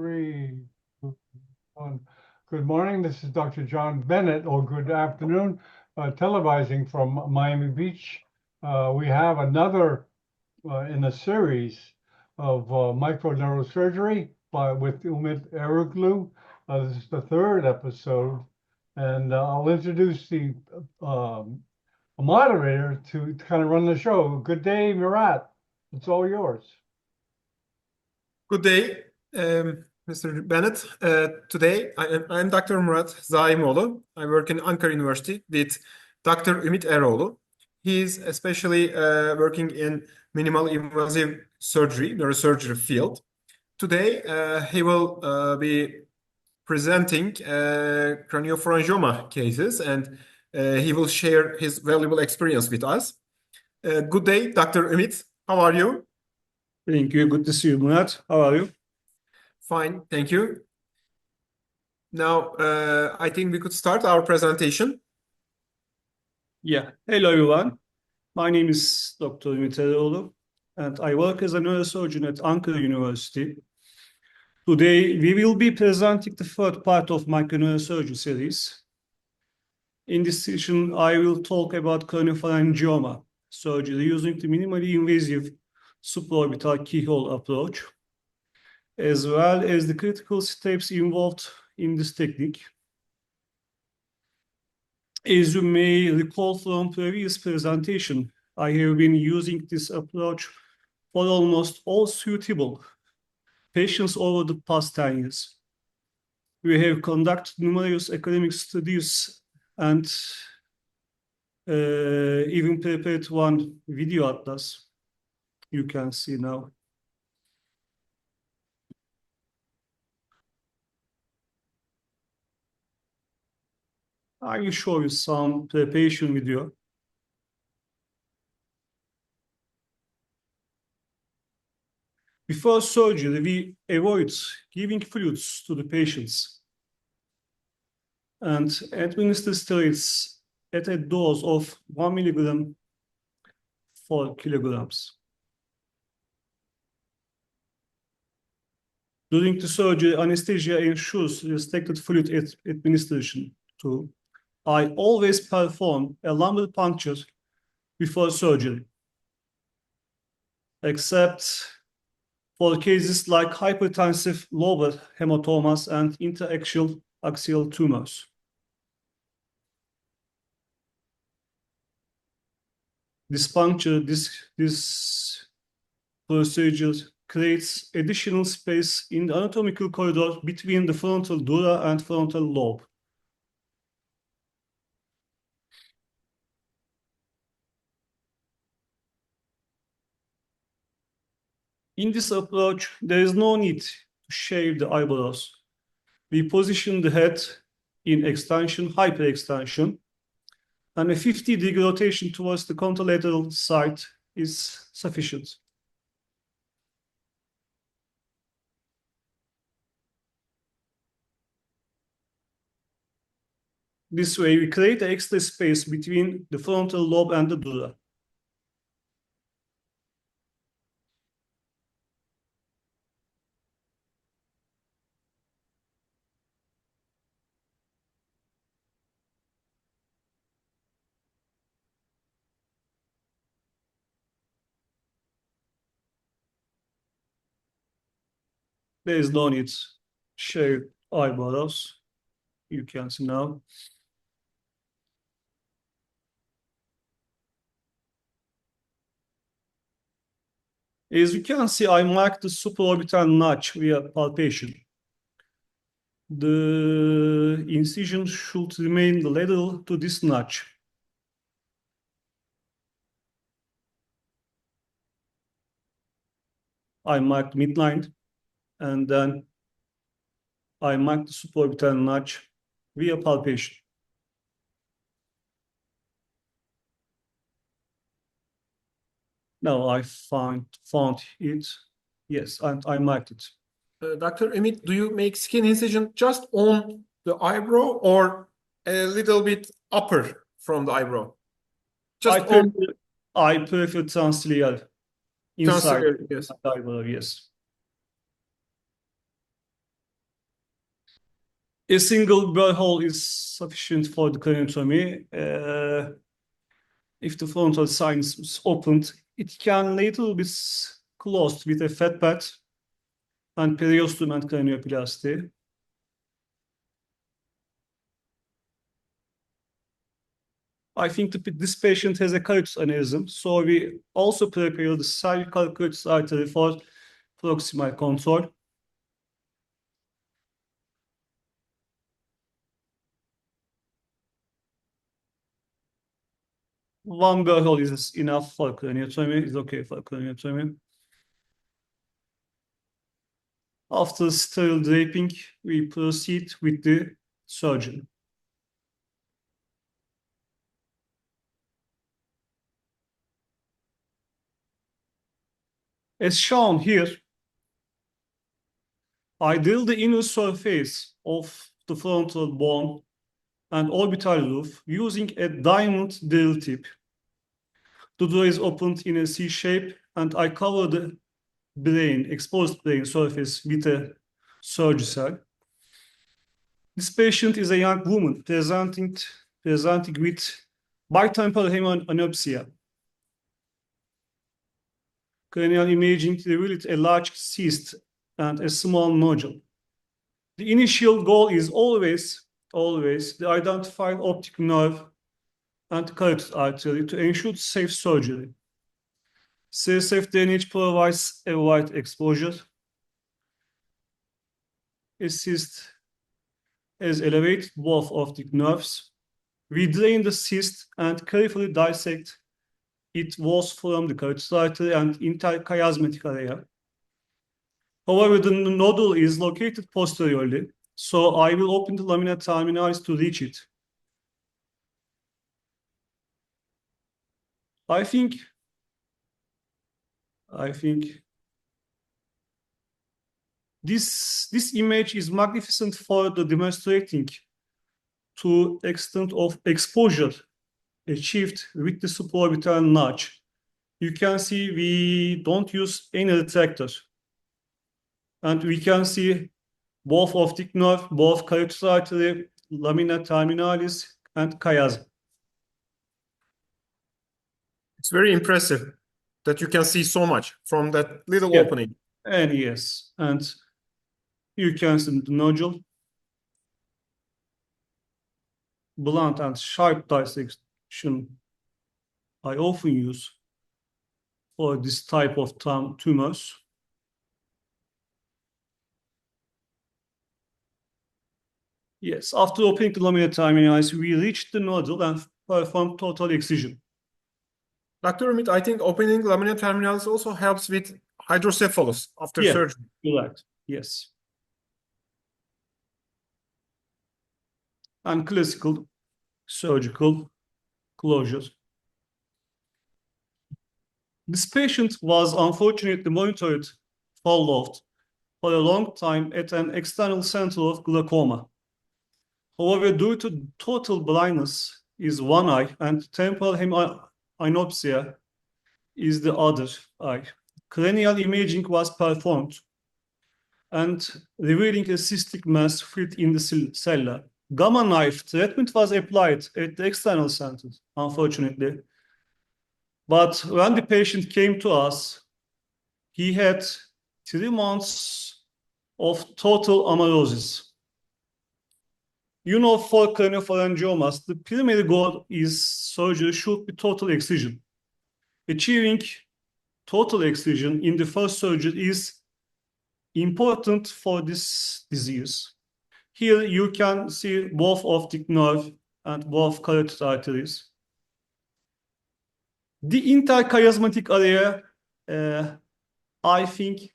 Three, two, one. Good morning. This is Dr. John Bennett, or good afternoon, televising from Miami Beach. We have another in a series of microneurosurgery with Umit Eroglu. This is the third episode, and I'll introduce the moderator to kind of run the show. Good day, Murat. It's all yours. Good day, Mr. Bennett. Today, I'm Dr. Murat Zaimoğlu. I work in Ankara University with Dr. Umit Eroglu. He's especially working in minimal invasive surgery, neurosurgery field. Today, he will be presenting craniopharyngioma cases, and he will share his valuable experience with us. Good day, Dr. Umit. How are you? Thank you. Good to see you, Murat. How are you? Fine, thank you. Now, I think we could start our presentation. Yeah. Hello, everyone. My name is Dr. Umit Eroglu, and I work as a neurosurgeon at Ankara University. Today, we will be presenting the third part of microneurosurgery series. In this session, I will talk about craniopharyngioma surgery using the minimally invasive superorbital keyhole approach, as well as the critical steps involved in this technique. As you may recall from previous presentation, I have been using this approach for almost all suitable patients over the past 10 years. We have conducted numerous academic studies and even prepared one video atlas you can see now. I will show you some preparation video. Before surgery, we avoid giving fluids to the patients and administer steroids at a dose of 1 milligram for kilograms. During the surgery, anesthesia ensures restricted fluid administration too. I always perform a lumbar puncture before surgery, except for cases like hypertensive lobar hematomas and interaxial axial tumors. This puncture, this procedure creates additional space in the anatomical corridor between the frontal dura and frontal lobe. In this approach, there is no need to shave the eyebrows. We position the head in extension, hyperextension, and a 50-degree rotation towards the contralateral side is sufficient. This way, we create an extra space between the frontal lobe and the dura. There is no need to shave eyebrows. You can see now. As you can see, I marked the superorbital notch via palpation. The incision should remain lateral to this notch. I marked midline, and then I marked the superorbital notch via palpation. Now I found it. Yes, and I marked it. Dr. Umit, do you make skin incision just on the eyebrow or a little bit upper from the eyebrow? Just I prefer transiliar inside transiliar, yes. the eyebrow, yes. A single burr hole is sufficient for the craniotomy. If the frontal sinus is opened, it can later be closed with a fat pad and periosteum and cranioplasty. I think this patient has a carotis aneurysm, so we also prepare the cervical carotis artery for proximal control. One burr hole is enough for craniotomy, is okay for craniotomy. After sterile draping, we proceed with the surgery. As shown here, I drill the inner surface of the frontal bone and orbital roof using a diamond drill tip. The door is opened in a C shape, and I cover the exposed brain surface with a surgicel. This patient is a young woman presenting with bitemporal hemianopsia. Cranial imaging revealed a large cyst and a small nodule. The initial goal is always to identify optic nerve and carotid artery to ensure safe surgery. CSF drainage provides a wide exposure. A cyst has elevated both optic nerves. We drain the cyst and carefully dissect its walls from the carotid artery and interchiasmatic area. However, the nodule is located posteriorly, so I will open the lamina terminalis to reach it. I think this image is magnificent for the demonstrating to extent of exposure achieved with the superorbital notch. You can see we don't use any retractor. And we can see both optic nerve, both carotid artery, lamina terminalis, and chiasm. It's very impressive that you can see so much from that little Yeah. opening. And yes, and you can see the nodule. Blunt and sharp dissection I often use for this type of tumors. Yes, after opening the lamina terminalis, we reach the nodule and perform total excision. Dr. Umit, I think opening lamina terminalis also helps with hydrocephalus after surgery. You're right. Yes. And classical surgical closure. This patient was unfortunately monitored followed for a long time at an external center of glaucoma. However, due to total blindness is one eye and temporal hemianopsia is the other eye. Cranial imaging was performed and revealing a cystic mass fit in the cella. Gamma knife treatment was applied at the external center, unfortunately. But when the patient came to us, he had 3 months of total amaurosis. You know, for craniophryngiomas, the primary goal is surgery should be total excision. Achieving total excision in the first surgery is important for this disease. Here you can see both optic nerve and both carotid arteries. The interchiasmatic area, I think,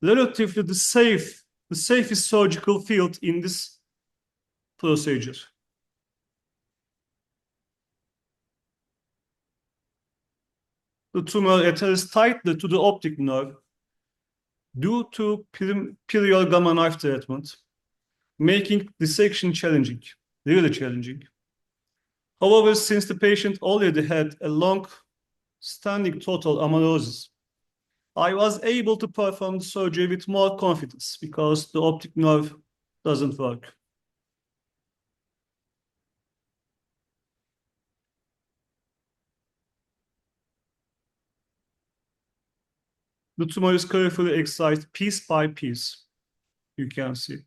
relatively the safest surgical field in this procedure. The tumor adheres tightly to the optic nerve due to period gamma knife treatment, making dissection challenging, really challenging. However, since the patient already had a long-standing total amaurosis, I was able to perform the surgery with more confidence because the optic nerve doesn't work. The tumor is carefully excised piece by piece. You can see.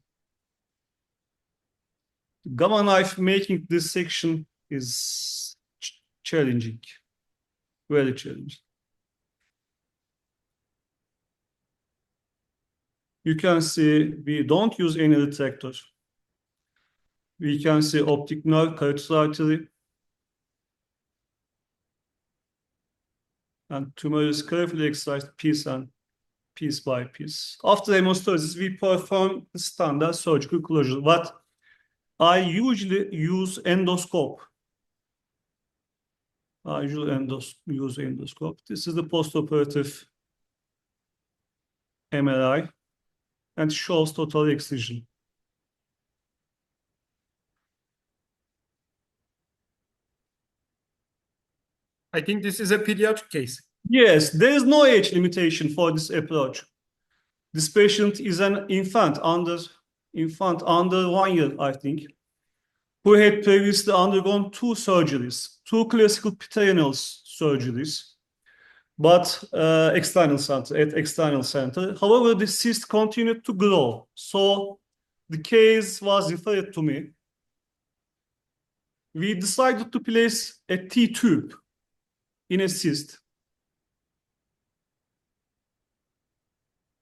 Gamma knife making this section is challenging, very challenging. You can see we don't use any retractor. We can see optic nerve, carotid artery, and tumor is carefully excised piece by piece. After hemostasis, we perform the standard surgical closure. But I usually use endoscope. Use endoscope. This is the postoperative MRI and shows total excision. I think this is a pediatric case. Yes, there is no age limitation for this approach. This patient is an infant under 1 year, I think, who had previously undergone 2 surgeries, 2 classical perineal surgeries, but external center. However, the cyst continued to grow. So the case was referred to me. We decided to place a T-tube in a cyst.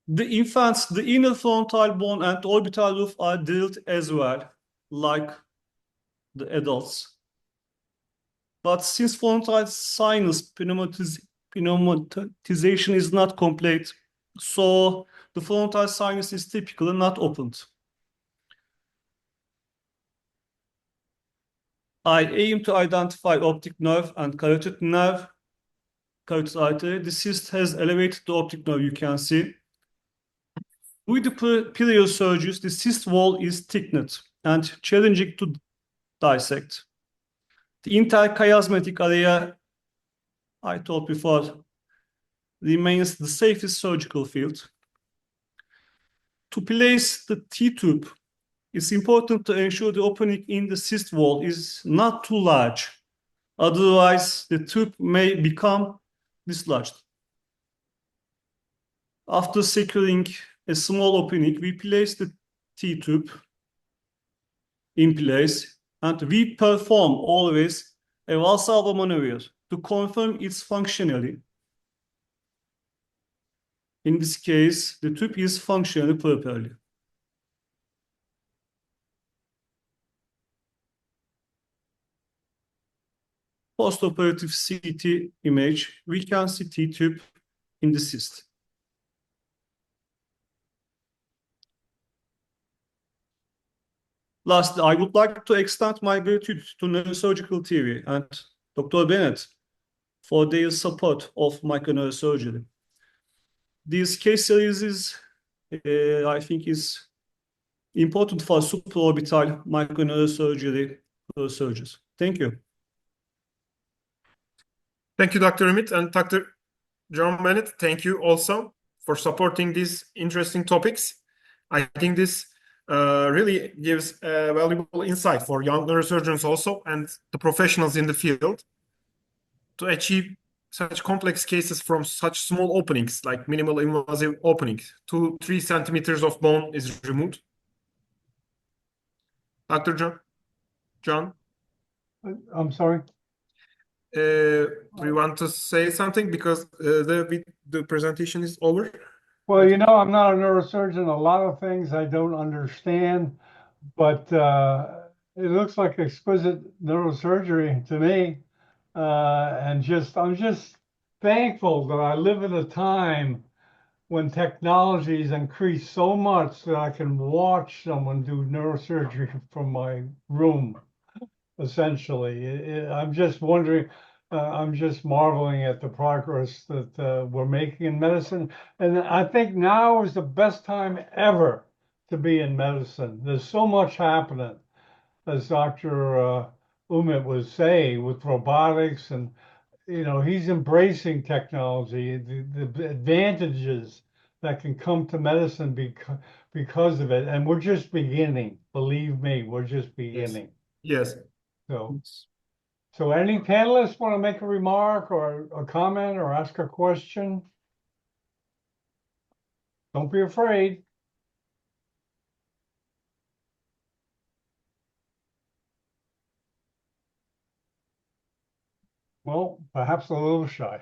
The infants, the inner frontal bone and orbital roof are drilled as well, like the adults. But since frontal sinus pneumatization is not complete, so the frontal sinus is typically not opened. I aim to identify optic nerve and carotid artery. The cyst has elevated the optic nerve, you can see. With the perineal surgeries, the cyst wall is thickened and challenging to dissect. The interchiasmatic area, I told before, remains the safest surgical field. To place the T-tube, it's important to ensure the opening in the cyst wall is not too large. Otherwise, the tube may become dislodged. After securing a small opening, we place the T-tube in place, and we perform always a Valsalva maneuver to confirm its functionality. In this case, the tube is functioning properly. Postoperative CT image, we can see T-tube in the cyst. Lastly, I would like to extend my gratitude to Neurosurgical TV and Dr. Bennett for their support of microneurosurgery. This case series is, I think, is important for superorbital microneurosurgery surgeons. Thank you. Thank you, Dr. Umit, and Dr. John Bennett. Thank you also for supporting these interesting topics. I think this really gives valuable insight for young neurosurgeons also and the professionals in the field to achieve such complex cases from such small openings, like minimal invasive openings. 2-3 centimeters of bone is removed. Dr. John? I'm sorry. We want to say something because the presentation is over. Well, you know, I'm not a neurosurgeon. A lot of things I don't understand, but it looks like exquisite neurosurgery to me. And I'm just thankful that I live at a time when technology has increased so much that I can watch someone do neurosurgery from my room, essentially. I'm just wondering, I'm just marveling at the progress that we're making in medicine. And I think now is the best time ever to be in medicine. There's so much happening, as Dr. Umit was saying, with robotics, and you know, he's embracing technology, the advantages that can come to medicine because of it. And we're just beginning. Believe me, we're just beginning. Yes. So any panelists want to make a remark or a comment or ask a question? Don't be afraid. Well, perhaps a little shy.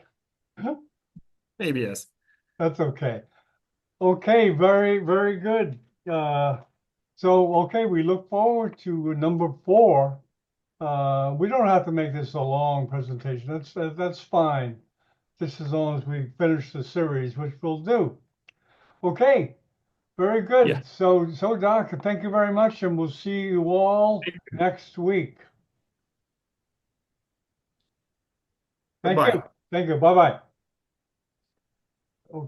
Maybe yes. That's okay. Okay, very, very good. Okay, we look forward to number 4. We don't have to make this a long presentation. That's fine. Just as long as we finish the series, which we'll do. Okay, very good. Yeah. So Doc, thank you very much, and we'll see you all next week. Thank Goodbye. you. Thank you. Bye-bye.